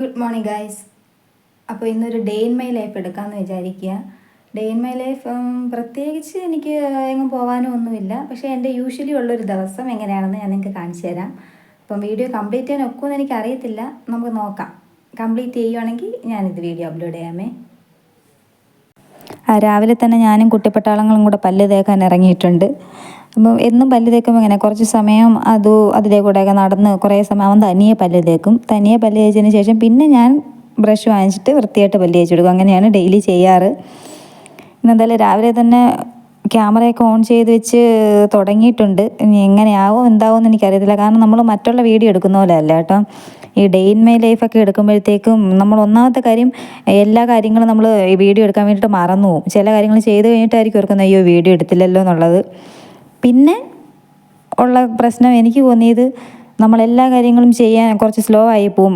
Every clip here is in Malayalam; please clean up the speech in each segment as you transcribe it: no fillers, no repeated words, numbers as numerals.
Good morning guys. അപ്പോൾ ഇന്നൊരു ഡേ ഇൻ മൈ ലൈഫ് എടുക്കാമെന്ന് വിചാരിക്കുക. ഡേ ഇൻ മൈ ലൈഫ് പ്രത്യേകിച്ച് എനിക്ക് എങ്ങും പോകാനോ ഒന്നുമില്ല. പക്ഷേ എൻ്റെ യൂഷ്വലി ഉള്ളൊരു ദിവസം എങ്ങനെയാണെന്ന് ഞാൻ നിങ്ങൾക്ക് കാണിച്ചു തരാം. അപ്പം വീഡിയോ കംപ്ലീറ്റ് ചെയ്യാൻ ഒക്കുമെന്ന് എനിക്ക് അറിയത്തില്ല, നമുക്ക് നോക്കാം. കംപ്ലീറ്റ് ചെയ്യുവാണെങ്കിൽ ഞാനിത് വീഡിയോ അപ്ലോഡ് ചെയ്യാമേ. രാവിലെ തന്നെ ഞാനും കുട്ടിപ്പട്ടാളങ്ങളും കൂടെ പല്ല് തേക്കാൻ ഇറങ്ങിയിട്ടുണ്ട്. അപ്പം എന്നും പല്ല് തേക്കുമ്പോൾ ഇങ്ങനെ കുറച്ച് സമയം അതിലെ കൂടെയൊക്കെ നടന്ന് കുറേ സമയം അവൻ തനിയെ പല്ല് തേക്കും. തനിയെ പല്ല് തേച്ചതിന് ശേഷം പിന്നെ ഞാൻ ബ്രഷ് വാങ്ങിച്ചിട്ട് വൃത്തിയായിട്ട് പല്ല് തേച്ചെടുക്കും. അങ്ങനെയാണ് ഡെയിലി ചെയ്യാറ്. ഇന്നെന്തായാലും രാവിലെ തന്നെ ക്യാമറയൊക്കെ ഓൺ ചെയ്ത് വെച്ച് തുടങ്ങിയിട്ടുണ്ട്. ഇനി എങ്ങനെയാവും എന്താവും എന്ന് എനിക്കറിയത്തില്ല. കാരണം നമ്മൾ മറ്റുള്ള വീഡിയോ എടുക്കുന്ന പോലെ അല്ല കേട്ടോ. ഈ ഡേ ഇൻ മൈ ലൈഫൊക്കെ എടുക്കുമ്പോഴത്തേക്കും നമ്മൾ ഒന്നാമത്തെ കാര്യം എല്ലാ കാര്യങ്ങളും നമ്മൾ ഈ വീഡിയോ എടുക്കാൻ വേണ്ടിയിട്ട് മറന്നു പോകും. ചില കാര്യങ്ങൾ ചെയ്ത് കഴിഞ്ഞിട്ടായിരിക്കും ഓർക്കുന്നത് അയ്യോ വീഡിയോ എടുത്തില്ലല്ലോ എന്നുള്ളത്. പിന്നെ ഉള്ള പ്രശ്നം എനിക്ക് തോന്നിയത് നമ്മളെല്ലാ കാര്യങ്ങളും ചെയ്യാൻ കുറച്ച് സ്ലോ ആയി പോവും.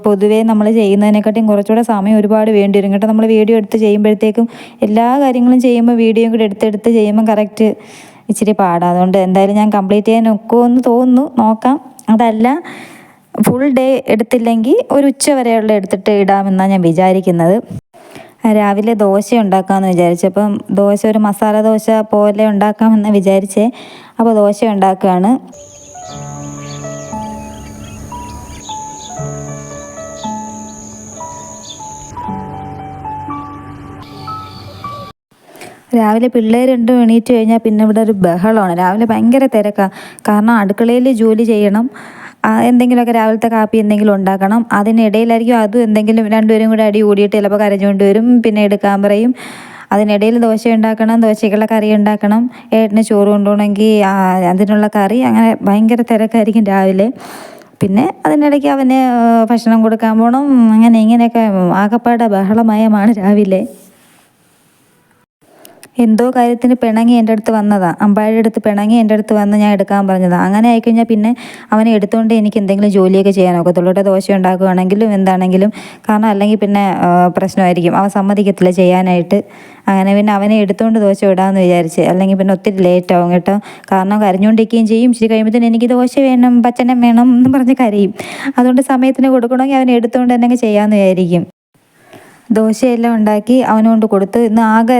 പൊതുവേ നമ്മൾ ചെയ്യുന്നതിനെക്കാട്ടിയും കുറച്ചുകൂടെ സമയം ഒരുപാട് വേണ്ടി വരും കേട്ടോ. നമ്മൾ വീഡിയോ എടുത്ത് ചെയ്യുമ്പോഴത്തേക്കും എല്ലാ കാര്യങ്ങളും ചെയ്യുമ്പോൾ വീഡിയോയും കൂടെ എടുത്തെടുത്ത് ചെയ്യുമ്പോൾ കറക്റ്റ് ഇച്ചിരി പാടാണ്. അതുകൊണ്ട് എന്തായാലും ഞാൻ കംപ്ലീറ്റ് ചെയ്യാൻ ഒക്കുമെന്ന് തോന്നുന്നു, നോക്കാം. അതല്ല ഫുൾ ഡേ എടുത്തില്ലെങ്കിൽ ഒരു ഉച്ച വരെയുള്ള എടുത്തിട്ട് ഇടാമെന്നാണ് ഞാൻ വിചാരിക്കുന്നത്. രാവിലെ ദോശ ഉണ്ടാക്കാമെന്ന് വിചാരിച്ചപ്പം ദോശ ഒരു മസാല ദോശ പോലെ ഉണ്ടാക്കാമെന്ന് വിചാരിച്ചേ. അപ്പോൾ ദോശ ഉണ്ടാക്കുകയാണ്. രാവിലെ പിള്ളേർ രണ്ടും എണീറ്റ് കഴിഞ്ഞാൽ പിന്നെ ഇവിടെ ഒരു ബഹളമാണ്. രാവിലെ ഭയങ്കര തിരക്കാണ്. കാരണം അടുക്കളയിൽ ജോലി ചെയ്യണം, എന്തെങ്കിലുമൊക്കെ രാവിലത്തെ കാപ്പി എന്തെങ്കിലും ഉണ്ടാക്കണം. അതിനിടയിലായിരിക്കും അതും എന്തെങ്കിലും രണ്ടുപേരും കൂടെ അടി കൂടിയിട്ട് ചിലപ്പോൾ കരഞ്ഞുകൊണ്ട് വരും, പിന്നെ എടുക്കാൻ പറയും. അതിനിടയിൽ ദോശ ഉണ്ടാക്കണം, ദോശയ്ക്കുള്ള കറി ഉണ്ടാക്കണം, ഏട്ടന് ചോറ് കൊണ്ടുപോകണമെങ്കിൽ അതിനുള്ള കറി, അങ്ങനെ ഭയങ്കര തിരക്കായിരിക്കും രാവിലെ. പിന്നെ അതിനിടയ്ക്ക് അവന് ഭക്ഷണം കൊടുക്കാൻ പോകണം. അങ്ങനെ ഇങ്ങനെയൊക്കെ ആകപ്പാടെ ബഹളമയമാണ് രാവിലെ. എന്തോ കാര്യത്തിന് പിണങ്ങി എൻ്റെ അടുത്ത് വന്നതാണ്. അമ്പാടിയുടെ അടുത്ത് പിണങ്ങി എൻ്റെ അടുത്ത് വന്ന് ഞാൻ എടുക്കാൻ പറഞ്ഞതാണ്. അങ്ങനെ ആയിക്കഴിഞ്ഞാൽ പിന്നെ അവനെ എടുത്തുകൊണ്ട് എനിക്ക് എന്തെങ്കിലും ജോലിയൊക്കെ ചെയ്യാനൊക്കത്തുള്ളൂ കേട്ടോ. ദോശ ഉണ്ടാക്കുകയാണെങ്കിലും എന്താണെങ്കിലും. കാരണം അല്ലെങ്കിൽ പിന്നെ പ്രശ്നമായിരിക്കും, അവൻ സമ്മതിക്കത്തില്ല ചെയ്യാനായിട്ട്. അങ്ങനെ പിന്നെ അവനെ എടുത്തുകൊണ്ട് ദോശ ഇടാമെന്ന് വിചാരിച്ച്. അല്ലെങ്കിൽ പിന്നെ ഒത്തിരി ലേറ്റ് ആവും കേട്ടോ. കാരണം കരഞ്ഞുകൊണ്ടിരിക്കുകയും ചെയ്യും. ഇച്ചിരി കഴിയുമ്പോഴത്തേന് എനിക്ക് ദോശ വേണം, പച്ചനം വേണം എന്ന് പറഞ്ഞ് കരയും. അതുകൊണ്ട് സമയത്തിന് കൊടുക്കണമെങ്കിൽ അവനെ എടുത്തുകൊണ്ട് തന്നെ ചെയ്യാമെന്ന് വിചാരിക്കും. ദോശയെല്ലാം ഉണ്ടാക്കി അവനുകൊണ്ട് കൊടുത്ത്. ഇന്ന് ആകെ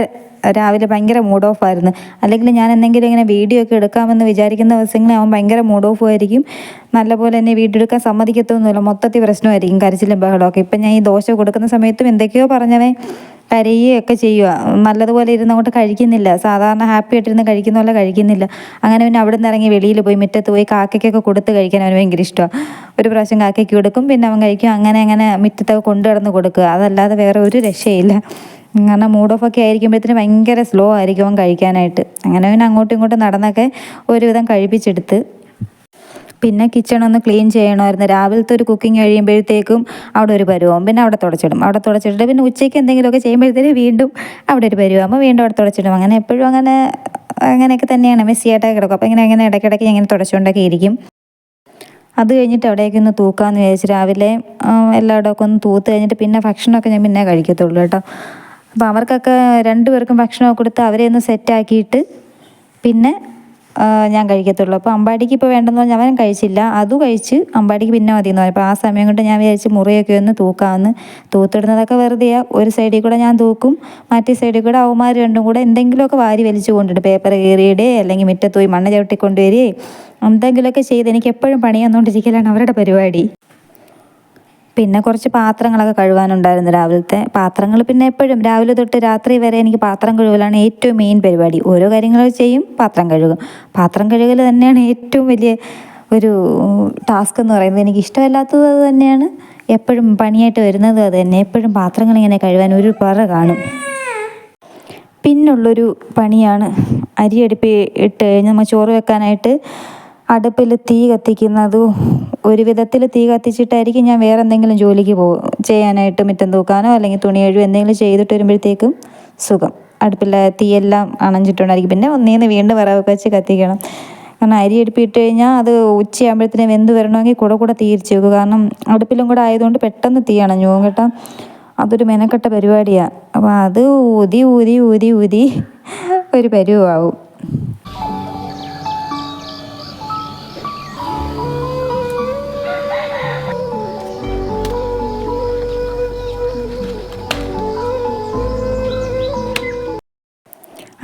രാവിലെ ഭയങ്കര മൂഡ് ഓഫ് ആയിരുന്നു. അല്ലെങ്കിൽ ഞാൻ എന്തെങ്കിലും ഇങ്ങനെ വീഡിയോ ഒക്കെ എടുക്കാമെന്ന് വിചാരിക്കുന്ന ദിവസങ്ങളിൽ അവൻ ഭയങ്കര മൂഡ് ഓഫ് ആയിരിക്കും. നല്ലപോലെ തന്നെ വീഡിയോ എടുക്കാൻ സമ്മതിക്കത്തൊന്നുമില്ല. മൊത്തത്തിൽ പ്രശ്നമായിരിക്കും, കരച്ചിലും ബഹളമൊക്കെ. ഇപ്പം ഞാൻ ഈ ദോശ കൊടുക്കുന്ന സമയത്തും എന്തൊക്കെയോ പറഞ്ഞവൻ കരയുകയൊക്കെ ചെയ്യുക. നല്ലതുപോലെ ഇരുന്ന് അങ്ങോട്ട് കഴിക്കുന്നില്ല. സാധാരണ ഹാപ്പി ആയിട്ടിരുന്ന് കഴിക്കുന്ന പോലെ കഴിക്കുന്നില്ല. അങ്ങനെ പിന്നെ അവിടെ നിന്ന് ഇറങ്ങി വെളിയിൽ പോയി മുറ്റത്ത് പോയി കാക്കയ്ക്കൊക്കെ കൊടുത്ത് കഴിക്കാൻ അവന് ഭയങ്കര ഇഷ്ടമാണ്. ഒരു പ്രാവശ്യം കാക്കയ്ക്ക് കൊടുക്കും, പിന്നെ അവൻ കഴിക്കും. അങ്ങനെ മുറ്റത്തൊക്കെ കൊണ്ടു കിടന്ന് കൊടുക്കുക. അതല്ലാതെ വേറെ ഒരു രക്ഷയില്ല. കാരണം മൂഡ് ഓഫൊക്കെ ആയിരിക്കുമ്പോഴത്തേന് ഭയങ്കര സ്ലോ ആയിരിക്കും അവൻ കഴിക്കാനായിട്ട്. അങ്ങനെ പിന്നെ അങ്ങോട്ടും ഇങ്ങോട്ടും നടന്നൊക്കെ ഒരുവിധം കഴിപ്പിച്ചെടുത്ത്. പിന്നെ കിച്ചണൊന്ന് ക്ലീൻ ചെയ്യണമായിരുന്നു. രാവിലത്തെ ഒരു കുക്കിംഗ് കഴിയുമ്പോഴത്തേക്കും അവിടെ ഒരു പരുവാകും. പിന്നെ അവിടെ തുടച്ചിട്ട് പിന്നെ ഉച്ചയ്ക്ക് എന്തെങ്കിലുമൊക്കെ ചെയ്യുമ്പോഴത്തേന് വീണ്ടും അവിടെ ഒരു പരുവാകുമ്പോൾ വീണ്ടും അവിടെ തുടച്ചിടും. അങ്ങനെ എപ്പോഴും അങ്ങനെയൊക്കെ തന്നെയാണ്, മെസ്സിയായിട്ടൊക്കെ കിടക്കും. അപ്പോൾ ഇങ്ങനെ ഇടയ്ക്കിടയ്ക്ക് ഇങ്ങനെ തുടച്ചുകൊണ്ടൊക്കെ ഇരിക്കും. അത് കഴിഞ്ഞിട്ട് അവിടേക്ക് ഒന്ന് തൂക്കാമെന്ന് വിചാരിച്ച് രാവിലെ എല്ലായിടമൊക്കെ ഒന്ന് തൂത്ത് കഴിഞ്ഞിട്ട് പിന്നെ ഭക്ഷണമൊക്കെ ഞാൻ പിന്നെ കഴിക്കത്തുള്ളൂ കേട്ടോ. അപ്പോൾ അവർക്കൊക്കെ രണ്ടുപേർക്കും ഭക്ഷണമൊക്കെ കൊടുത്ത് അവരെ ഒന്ന് സെറ്റാക്കിയിട്ട് പിന്നെ ഞാൻ കഴിക്കത്തുള്ളൂ. അപ്പോൾ അമ്പാടിക്ക് ഇപ്പോൾ വേണ്ടെന്ന് പറഞ്ഞാൽ അവൻ കഴിച്ചില്ല, അതും കഴിച്ച്. അമ്പാടിക്ക് പിന്നെ മതിയെന്ന് പറഞ്ഞു. അപ്പോൾ ആ സമയം കൊണ്ട് ഞാൻ വിചാരിച്ച് മുറിയൊക്കെ ഒന്ന് തൂക്കാമെന്ന്. തൂത്തിടുന്നതൊക്കെ വെറുതെയാണ്. ഒരു സൈഡിൽ കൂടെ ഞാൻ തൂക്കും, മറ്റേ സൈഡിൽ കൂടെ അവന്മാർ രണ്ടും കൂടെ എന്തെങ്കിലുമൊക്കെ വാരി വലിച്ചു കൊണ്ടിട്ട് പേപ്പർ കീറിയിടേ അല്ലെങ്കിൽ മുറ്റത്ത് പോയി മണ്ണ് ചവിട്ടിക്കൊണ്ടുവരികയെ എന്തെങ്കിലുമൊക്കെ ചെയ്ത് എനിക്ക് എപ്പോഴും പണി തന്നുകൊണ്ടിരിക്കലാണ് അവരുടെ പരിപാടി. പിന്നെ കുറച്ച് പാത്രങ്ങളൊക്കെ കഴുകാനുണ്ടായിരുന്നു രാവിലത്തെ. പാത്രങ്ങൾ പിന്നെ എപ്പോഴും രാവിലെ തൊട്ട് രാത്രി വരെ എനിക്ക് പാത്രം കഴുകലാണ് ഏറ്റവും മെയിൻ പരിപാടി. ഓരോ കാര്യങ്ങൾ ചെയ്യും, പാത്രം കഴുകും. പാത്രം കഴുകൽ തന്നെയാണ് ഏറ്റവും വലിയ ഒരു ടാസ്ക് എന്ന് പറയുന്നത്. എനിക്ക് ഇഷ്ടമല്ലാത്തത് അത് തന്നെയാണ്, എപ്പോഴും പണിയായിട്ട് വരുന്നത് അത് തന്നെ. എപ്പോഴും പാത്രങ്ങൾ ഇങ്ങനെ കഴുകാൻ ഒരു പറ കാണും. പിന്നുള്ളൊരു പണിയാണ് അരി അടുപ്പിൽ ഇട്ട് കഴിഞ്ഞ് നമ്മൾ ചോറ് വെക്കാനായിട്ട് അടുപ്പിൽ തീ കത്തിക്കുന്നതും. ഒരു വിധത്തിൽ തീ കത്തിച്ചിട്ടായിരിക്കും ഞാൻ വേറെ എന്തെങ്കിലും ജോലിക്ക് ചെയ്യാനായിട്ട് മുറ്റം തൂക്കാനോ അല്ലെങ്കിൽ തുണി കഴുകോ എന്തെങ്കിലും ചെയ്തിട്ട് വരുമ്പോഴത്തേക്കും സുഖം. അടുപ്പിലെ തീയെല്ലാം അണഞ്ഞിട്ടുണ്ടായിരിക്കും. പിന്നെ ഒന്നേന്ന് വീണ്ടും വിറകൊക്കെ വെച്ച് കത്തിക്കണം. കാരണം അരി അടുപ്പിട്ട് കഴിഞ്ഞാൽ അത് ഉച്ചയാകുമ്പോഴത്തേനും വെന്ത് വരണമെങ്കിൽ കൂടെ തീരിച്ച് വെക്കും. കാരണം അടുപ്പിലും കൂടെ ആയതുകൊണ്ട് പെട്ടെന്ന് തീ അണഞ്ഞു പോകും കേട്ടോ. അതൊരു മെനക്കെട്ട പരിപാടിയാണ്. അപ്പോൾ അത് ഊതി ഊതി ഊതി ഊതി ഒരു പരുവാവും.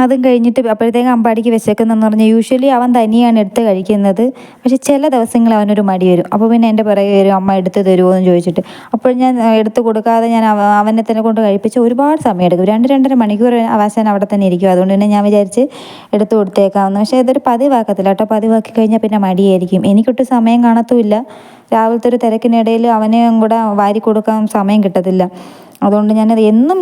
അതും കഴിഞ്ഞിട്ട് അപ്പോഴത്തേക്കും അമ്പാടിക്ക് വിശക്കുന്നതെന്ന് പറഞ്ഞാൽ യൂഷ്വലി അവൻ തനിയാണ് എടുത്ത് കഴിക്കുന്നത്. പക്ഷെ ചില ദിവസങ്ങളിൽ അവനൊരു മടി വരും. അപ്പോൾ പിന്നെ എൻ്റെ പിറകെ വരും, അമ്മ എടുത്ത് തരുമോ എന്ന് ചോദിച്ചിട്ട്. അപ്പോൾ ഞാൻ എടുത്ത് കൊടുക്കാതെ ഞാൻ അവനെ തന്നെ കൊണ്ട് കഴിപ്പിച്ച് ഒരുപാട് സമയം എടുക്കും. 2-2.5 മണിക്കൂർ അവസാനം അവിടെ തന്നെ ഇരിക്കും. അതുകൊണ്ട് തന്നെ ഞാൻ വിചാരിച്ച് എടുത്ത് കൊടുത്തേക്കാമെന്ന്. പക്ഷേ ഇതൊരു പതിവാക്കത്തില്ല കേട്ടോ. പതിവാക്കി കഴിഞ്ഞാൽ പിന്നെ മടിയായിരിക്കും. എനിക്കൊട്ട് സമയം കാണത്തുമില്ല. രാവിലത്തെ ഒരു തിരക്കിനിടയിൽ അവനെയും കൂടെ വാരി കൊടുക്കാൻ സമയം കിട്ടത്തില്ല. അതുകൊണ്ട്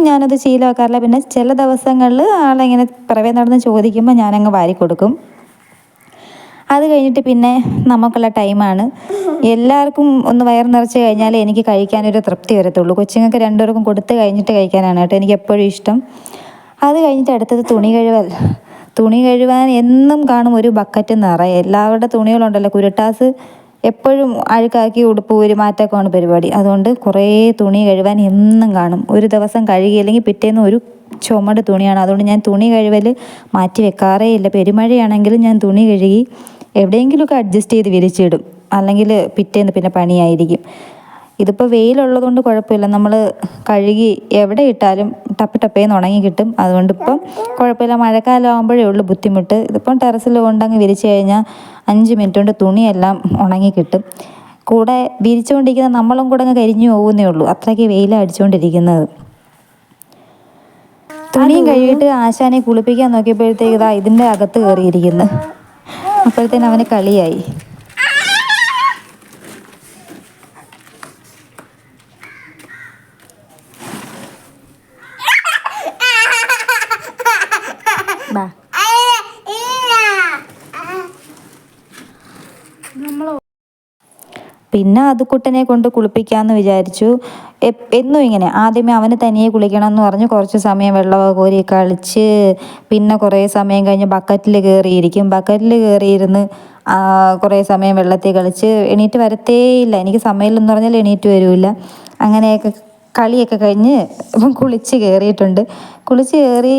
ഞാനത് ശീലമാക്കാറില്ല. പിന്നെ ചില ദിവസങ്ങളിൽ ആളിങ്ങനെ പിറവേ നടന്ന് ചോദിക്കുമ്പോൾ ഞാനങ്ങ് വാരി കൊടുക്കും. അത് കഴിഞ്ഞിട്ട് പിന്നെ നമുക്കുള്ള ടൈമാണ്. എല്ലാവർക്കും ഒന്ന് വയറ് നിറച്ച് കഴിഞ്ഞാലേ എനിക്ക് കഴിക്കാനൊരു തൃപ്തി വരത്തുള്ളൂ. കൊച്ചുങ്ങൾക്ക് 2 പേർക്കും കൊടുത്ത് കഴിഞ്ഞിട്ട് കഴിക്കാനാണ് കേട്ടോ എനിക്ക് എപ്പോഴും ഇഷ്ടം. അത് കഴിഞ്ഞിട്ട് അടുത്തത് തുണി കഴുകൽ. തുണി കഴുകാൻ എന്നും കാണും ഒരു ബക്കറ്റ് നിറയെ. എല്ലാവരുടെ തുണികളുണ്ടല്ലോ, കുരുട്ടാസ് എപ്പോഴും അഴുക്കാക്കി ഉടുപ്പ് ഊരി മാറ്റൊക്കെയാണ് പരിപാടി. അതുകൊണ്ട് കുറേ തുണി കഴുകാൻ എന്നും കാണും. ഒരു ദിവസം കഴുകിയില്ലെങ്കിൽ പിറ്റേന്ന് ഒരു ചുമട് തുണിയാണ്. അതുകൊണ്ട് ഞാൻ തുണി കഴുകൽ മാറ്റി വെക്കാറേ ഇല്ല. പെരുമഴയാണെങ്കിലും ഞാൻ തുണി കഴുകി എവിടെയെങ്കിലുമൊക്കെ അഡ്ജസ്റ്റ് ചെയ്ത് വിരിച്ചിടും. അല്ലെങ്കിൽ പിറ്റേന്ന് പിന്നെ പണിയായിരിക്കും. ഇതിപ്പോൾ വെയിലുള്ളതുകൊണ്ട് കുഴപ്പമില്ല. നമ്മൾ കഴുകി എവിടെ ഇട്ടാലും ടപ്പേന്ന് ഉണങ്ങി കിട്ടും. അതുകൊണ്ട് ഇപ്പം കുഴപ്പമില്ല. മഴക്കാലം ആകുമ്പോഴേ ഉള്ളൂ ബുദ്ധിമുട്ട്. ഇതിപ്പം ടെറസിൽ കൊണ്ടങ്ങ് വിരിച്ച് കഴിഞ്ഞാൽ 5 മിനിറ്റ് കൊണ്ട് തുണിയെല്ലാം ഉണങ്ങി കിട്ടും. കൂടെ വിരിച്ചുകൊണ്ടിരിക്കുന്ന നമ്മളും കൂടെ അങ്ങ് കരിഞ്ഞു പോകുന്നേ ഉള്ളൂ. അത്രയ്ക്ക് വെയിലാണ് അടിച്ചുകൊണ്ടിരിക്കുന്നത്. തുണിയും കഴുകിയിട്ട് ആശാനെ കുളിപ്പിക്കാൻ നോക്കിയപ്പോഴത്തേക്ക് ഇതാ ഇതിൻ്റെ അകത്ത് കയറിയിരിക്കുന്നു. അപ്പോഴത്തേന് അവന് കളിയായി. പിന്നെ അത് കുട്ടനെ കൊണ്ട് കുളിപ്പിക്കാമെന്ന് വിചാരിച്ചു. എന്നും ഇങ്ങനെ ആദ്യമേ അവന് തനിയെ കുളിക്കണം എന്ന് പറഞ്ഞ് കുറച്ച് സമയം വെള്ളമൊക്കെ കോരി കളിച്ച് പിന്നെ കുറേ സമയം കഴിഞ്ഞ് ബക്കറ്റിൽ കയറിയിരിക്കും. ബക്കറ്റിൽ കയറിയിരുന്ന് കുറേ സമയം വെള്ളത്തിൽ കളിച്ച് എണീറ്റ് വരത്തേയില്ല. എനിക്ക് സമയമില്ലെന്ന് പറഞ്ഞാൽ എണീറ്റ് വരില്ല. അങ്ങനെയൊക്കെ കളിയൊക്കെ കഴിഞ്ഞ് കുളിച്ച് കയറിയിട്ടുണ്ട്. കുളിച്ച് കയറി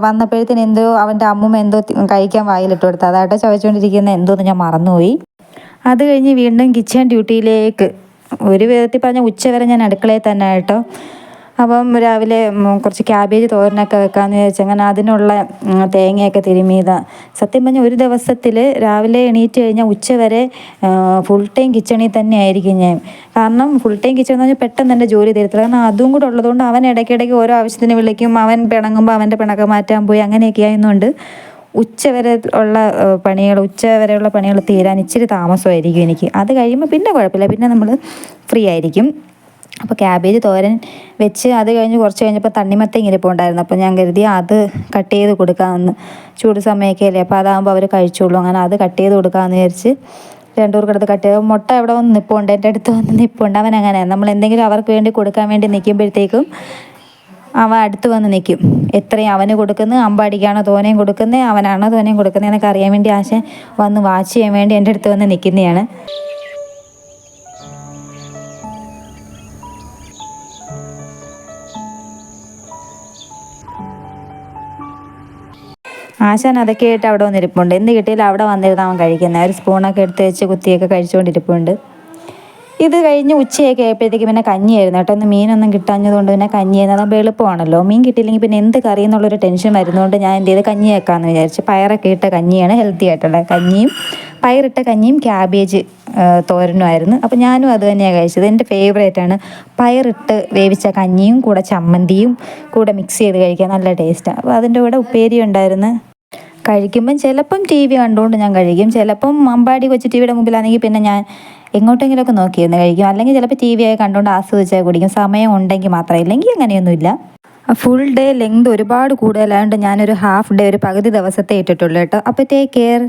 വന്നപ്പോഴത്തേന് എന്തോ അവൻ്റെ അമ്മൂമ്മ എന്തോ കഴിക്കാൻ വായിലിട്ട് കൊടുത്തു. അതാട്ടോ ചവച്ചുകൊണ്ടിരിക്കുന്ന എന്തോന്ന് ഞാൻ മറന്നുപോയി. അത് കഴിഞ്ഞ് വീണ്ടും കിച്ചൺ ഡ്യൂട്ടിയിലേക്ക്. ഒരു വിധത്തിൽ പറഞ്ഞാൽ ഉച്ചവരെ ഞാൻ അടുക്കളയിൽ തന്നെ കേട്ടോ. അപ്പം രാവിലെ കുറച്ച് ക്യാബേജ് തോരനൊക്കെ വെക്കാമെന്ന് വിചാരിച്ചു. അങ്ങനെ അതിനുള്ള തേങ്ങയൊക്കെ തിരുമ്മിയതാണ്. സത്യം പറഞ്ഞാൽ ഒരു ദിവസത്തിൽ രാവിലെ എണീറ്റ് കഴിഞ്ഞാൽ ഉച്ചവരെ ഫുൾ ടൈം കിച്ചണിൽ തന്നെ ആയിരിക്കും ഞാൻ. കാരണം ഫുൾ ടൈം കിച്ചൺ എന്ന് പറഞ്ഞാൽ പെട്ടെന്ന് എൻ്റെ ജോലി തരത്തില്ല. കാരണം അതും കൂടെ ഉള്ളതുകൊണ്ട് അവൻ ഇടയ്ക്കിടയ്ക്ക് ഓരോ ആവശ്യത്തിന് വിളിക്കും. അവൻ പിണങ്ങുമ്പോൾ അവൻ്റെ പിണക്കം മാറ്റാൻ പോയി അങ്ങനെയൊക്കെ ആയതുകൊണ്ട് ഉച്ചവരെയുള്ള പണികൾ തീരാൻ ഇച്ചിരി താമസമായിരിക്കും എനിക്ക്. അത് കഴിയുമ്പോൾ പിന്നെ കുഴപ്പമില്ല, പിന്നെ നമ്മൾ ഫ്രീ ആയിരിക്കും. അപ്പോൾ ക്യാബേജ് തോരൻ വെച്ച് അത് കഴിഞ്ഞ് കുറച്ച് കഴിഞ്ഞപ്പോൾ തണ്ണിമത്തങ്ങ ഇരിപ്പുണ്ടായിരുന്നു. അപ്പോൾ ഞാൻ കരുതി അത് കട്ട് ചെയ്ത് കൊടുക്കാമെന്ന്. ചൂട് സമയമൊക്കെ അല്ലേ, അപ്പോൾ അതാകുമ്പോൾ അവർ കഴിച്ചോളൂ. അങ്ങനെ അത് കട്ട് ചെയ്ത് കൊടുക്കാമെന്ന് വിചാരിച്ച് 2 പേർക്കെടുത്ത് കട്ട് ചെയ്ത്. മുട്ട എവിടെ വന്ന് നിൽപ്പുണ്ട്, എൻ്റെ അടുത്ത് വന്ന് നിൽപ്പുണ്ട്. അവൻ അങ്ങനെ നമ്മൾ എന്തെങ്കിലും അവർക്ക് വേണ്ടി കൊടുക്കാൻ വേണ്ടി നിൽക്കുമ്പോഴത്തേക്കും അവൻ അടുത്ത് വന്ന് നിൽക്കും. എത്രയും അവന് കൊടുക്കുന്നത്, അമ്പാടിക്കാണോ തോനെയും കൊടുക്കുന്നത്, അവനാണോ തോനെയും കൊടുക്കുന്നത് എന്നൊക്കെ അറിയാൻ വേണ്ടി ആശാൻ വന്ന് വാച്ച് ചെയ്യാൻ വേണ്ടി എൻ്റെ അടുത്ത് വന്ന് നിൽക്കുന്നതാണ്. ആശാൻ അതൊക്കെ ആയിട്ട് അവിടെ വന്നിരിപ്പുണ്ട്. എന്ത് കിട്ടിയാലും അവിടെ വന്നിരുന്ന് അവൻ കഴിക്കുന്നത്. ഒരു സ്പൂണൊക്കെ എടുത്ത് വെച്ച് കുത്തിയൊക്കെ കഴിച്ചുകൊണ്ടിരിപ്പുണ്ട്. ഇത് കഴിഞ്ഞ് ഉച്ചയൊക്കെ ആയപ്പോഴത്തേക്ക് പിന്നെ കഞ്ഞിയായിരുന്നു കേട്ടോ. ഒന്ന് മീനൊന്നും കിട്ടാഞ്ഞതുകൊണ്ട് പിന്നെ കഞ്ഞിയായിരുന്നു. അതാകുമ്പോൾ എളുപ്പമാണല്ലോ. മീൻ കിട്ടിയില്ലെങ്കിൽ പിന്നെ എന്ത് കറി എന്നുള്ളൊരു ടെൻഷൻ വരുന്നതുകൊണ്ട് ഞാൻ എന്ത് ചെയ്ത് കഞ്ഞി വെക്കാമെന്ന് വിചാരിച്ചു. പയറൊക്കെ ഇട്ട കഞ്ഞിയാണ് ഹെൽത്തി ആയിട്ടുള്ള കഞ്ഞിയും. പയറിട്ട കഞ്ഞിയും ക്യാബേജ് തോരനുമായിരുന്നു. അപ്പോൾ ഞാനും അത് തന്നെയാണ് കഴിച്ചത്. എൻ്റെ ഫേവറേറ്റാണ് പയറിട്ട് വേവിച്ച കഞ്ഞിയും കൂടെ ചമ്മന്തിയും കൂടെ മിക്സ് ചെയ്ത് കഴിക്കാൻ നല്ല ടേസ്റ്റാണ്. അപ്പോൾ അതിൻ്റെ കൂടെ ഉപ്പേരി ഉണ്ടായിരുന്നു. കഴിക്കുമ്പം ചിലപ്പം TV കണ്ടുകൊണ്ട് ഞാൻ കഴിക്കും. ചിലപ്പം അമ്പാടി കൊച്ചു TV യുടെ മുമ്പിലാണെങ്കിൽ പിന്നെ ഞാൻ എങ്ങോട്ടെങ്കിലുമൊക്കെ നോക്കിയിരുന്ന് കഴിക്കും. അല്ലെങ്കിൽ ചിലപ്പോൾ TV ആയി കണ്ടുകൊണ്ട് ആസ്വദിച്ചാൽ കുടിക്കും. സമയം ഉണ്ടെങ്കിൽ മാത്രം, ഇല്ലെങ്കിൽ അങ്ങനെയൊന്നുമില്ല. ഫുൾ ഡേ ലെങ്ത് ഒരുപാട് കൂടുതലായതുകൊണ്ട് ഞാനൊരു ഹാഫ് ഡേ, ഒരു പകുതി ദിവസത്തെ ഇട്ടിട്ടുള്ളൂ കേട്ടോ. അപ്പോൾ ടേക്ക് കെയർ.